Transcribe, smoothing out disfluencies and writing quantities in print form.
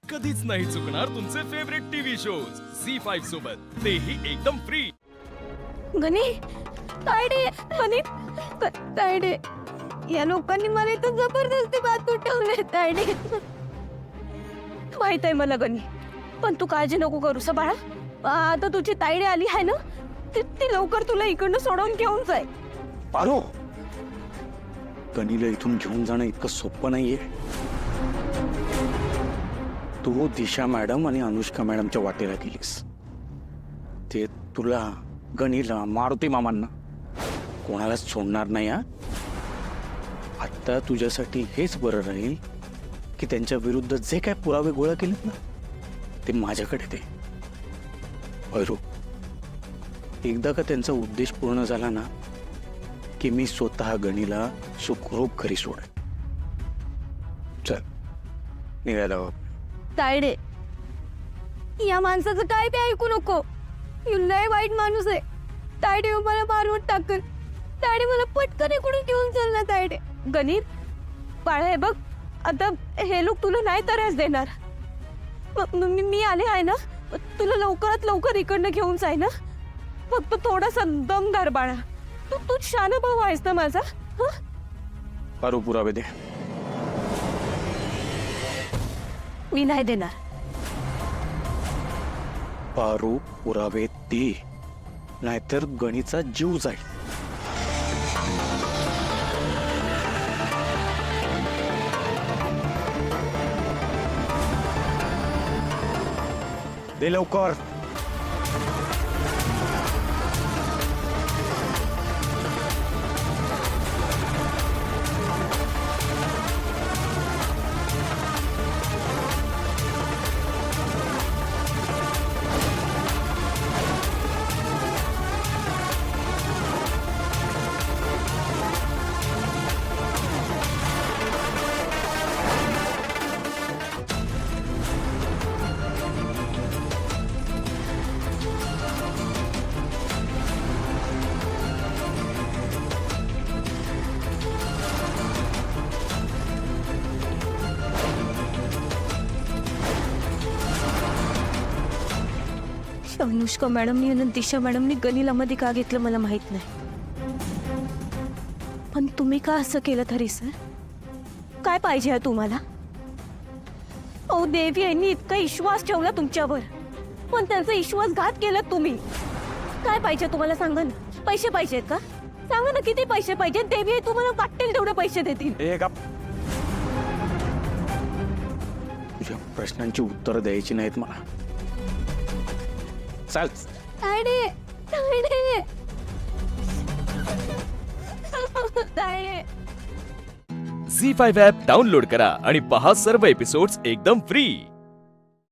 कधीच नाही चुकणार तुमचे फेवरेट टीव्ही शोज झी5 सोबत, तेही एकदम फ्री। गणी तायडे गणी तायडे या लोकांनी मला इथं जबरदस्ती बातून ठेवले तायडे। माहित आहे मला गणी, पण तू काळजी नको करूस बाळा। आता तुझी तायडे आली आहे ना, ती लवकर तुला इकडनं सोडवून घेऊन जाय। पारो, गणीला इथून घेऊन जाणं इतकं सोपं नाहीये। तू दिशा मॅडम आणि अनुष्का मॅडमच्या वाटेला गेलीस, ते तुला, गणीला, मारुती मामांना कोणालाच सोडणार नाही। आता तुझ्यासाठी हेच बरं राहील की त्यांच्या विरुद्ध जे काय पुरावे गोळा केलेत ना, ते माझ्याकडे दे। भैरू, एकदा का त्यांचा उद्देश पूर्ण झाला ना की मी स्वतः गणीला सुखरूप घरी सोडेन। चल निघायला हवं। तायडे, या माणसाचं काय ते ऐकू नको। लय वाईट माणूस आहे तायडे। मला मारून टाकल तायडे। मला पटकन इकडून घेऊन चल ना तायडे। गणित बाळा, हे बघ, आता हे लोक तुला नाही त्रास देणार। मी आले आहे ना, तुला लवकरात लवकर इकडनं घेऊन जाय ना। फक्त थोडासा दम धर बाळा। तू शाना भाऊ आहेस ना माझा। पारू, पुरावे दे। मी नाही देणार। पारू, पुरावे दे, नाहीतर गणीचा जीव जाईल। दे लवकर। अनुष्का मॅडमनी आणि दिशा मॅडमनी गणीला मध्ये का घेतलं मला माहित नाही, पण तुम्ही का असं केलं तरी सर? काय पाहिजे आहे तुम्हाला? ओ देवी, यांनी इतका विश्वास ठेवला तुमच्यावर, पण त्यांचा विश्वासघात केला तुम्ही। काय पाहिजे तुम्हाला सांगा ना? पैसे पाहिजेत का? सांगा ना, किती पैसे पाहिजे? देवी आई तुम्हाला वाटेल तेवढे पैसे देतील। तुझ्या प्रश्नांची उत्तर द्यायची नाहीत मला। चल। तायडे तायडे तायडे। झी5 ॲप डाउनलोड करा आणि पहा सर्व एपिसोड्स एकदम फ्री।